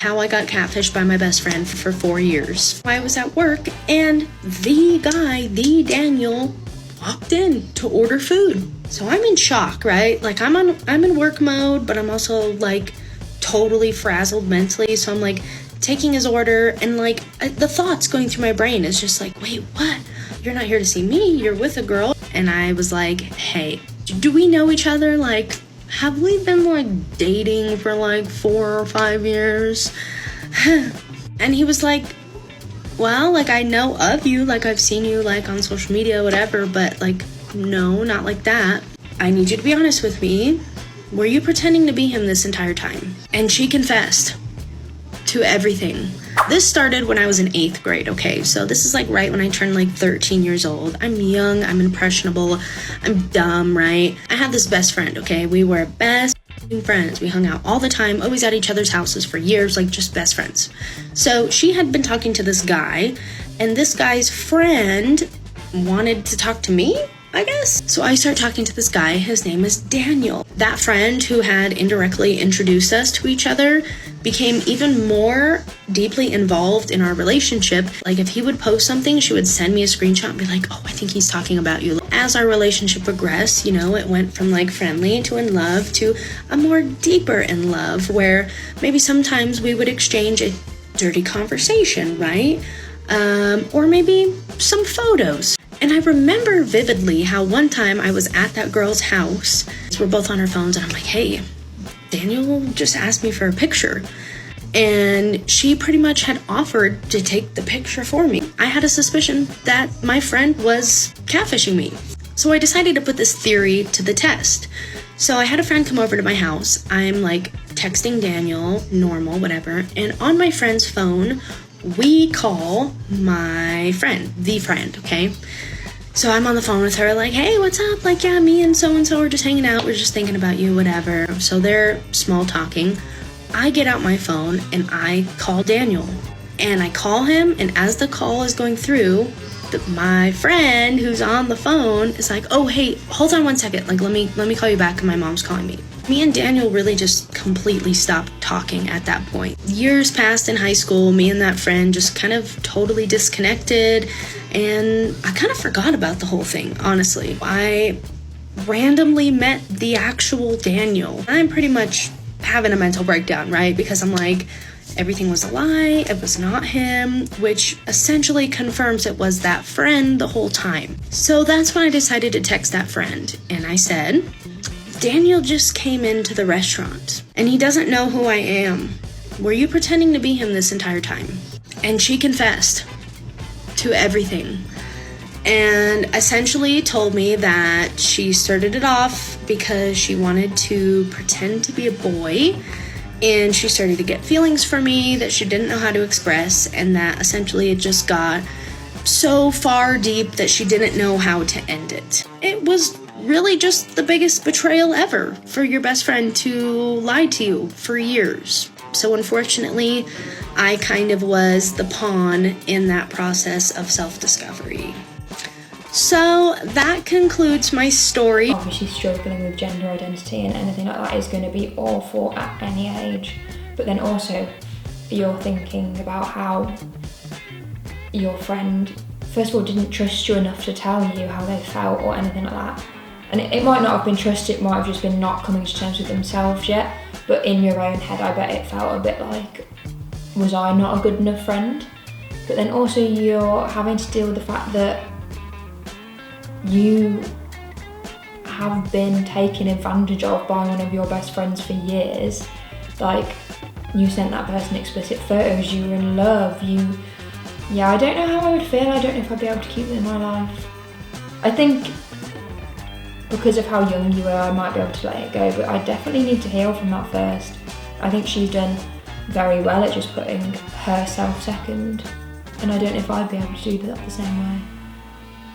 How I got catfished by my best friend for 4 years. I was at work and the guy, the Daniel, walked in to order food. So I'm in shock, right? Like I'm in work mode, but I'm also like totally frazzled mentally. So I'm like taking his order and like the thoughts going through my brain is just like, wait, what? You're not here to see me, you're with a girl. And I was like, hey, do we know each other? Like, have we been like dating for like 4 or 5 years? And he was like, well, like I know of you, like I've seen you like on social media, whatever, but like, no, not like that. I need you to be honest with me. Were you pretending to be him this entire time? And she confessed to everything. This started when I was in 8th grade, okay? So this is like right when I turned like 13 years old. I'm young, I'm impressionable, I'm dumb, right? I had this best friend, okay? We were best friends. We hung out all the time, always at each other's houses for years, like just best friends. So she had been talking to this guy, and this guy's friend wanted to talk to me, I guess. So I start talking to this guy. His name is Daniel. That friend who had indirectly introduced us to each other became even more deeply involved in our relationship. Like if he would post something, she would send me a screenshot and be like, oh, I think he's talking about you. As our relationship progressed, you know, it went from like friendly to in love to a more deeper in love, where maybe sometimes we would exchange a dirty conversation, right? Or maybe some photos. And I remember vividly how one time I was at that girl's house. We're both on our phones and I'm like, hey, Daniel just asked me for a picture. And she pretty much had offered to take the picture for me. I had a suspicion that my friend was catfishing me. So I decided to put this theory to the test. So I had a friend come over to my house. I'm like texting Daniel, normal, whatever. And on my friend's phone, we call my friend, the friend, okay? So I'm on the phone with her like, hey, what's up? Like, yeah, me and so are just hanging out. We're just thinking about you, whatever. So they're small talking. I get out my phone and I call Daniel. And I call him, and as the call is going through, my friend who's on the phone is like, oh, hey, hold on 1 second. Like, let me call you back. My mom's calling me. Me and Daniel really just completely stopped talking at that point. Years passed in high school. Me and that friend just kind of totally disconnected. And I kind of forgot about the whole thing, honestly. I randomly met the actual Daniel. I'm pretty much having a mental breakdown, right? Because I'm like, everything was a lie, it was not him, which essentially confirms it was that friend the whole time. So that's when I decided to text that friend, and I said, Daniel just came into the restaurant, and he doesn't know who I am. Were you pretending to be him this entire time? And she confessed to everything, and essentially told me that she started it off because she wanted to pretend to be a boy, and she started to get feelings for me that she didn't know how to express, and that essentially it just got so far deep that she didn't know how to end it. It was really just the biggest betrayal ever for your best friend to lie to you for years. So unfortunately, I kind of was the pawn in that process of self-discovery. So that concludes my story. Obviously struggling with gender identity and anything like that is going to be awful at any age. But then also you're thinking about how your friend, first of all, didn't trust you enough to tell you how they felt or anything like that. And it might not have been trust, it might have just been not coming to terms with themselves yet. But in your own head, I bet it felt a bit like, was I not a good enough friend? But then also you're having to deal with the fact that you have been taken advantage of by one of your best friends for years. Like, you sent that person explicit photos, you were in love, yeah, I don't know how I would feel. I don't know if I'd be able to keep them in my life. I think because of how young you were, I might be able to let it go, but I definitely need to heal from that first. I think she's done very well at just putting herself second, and I don't know if I'd be able to do that the same way.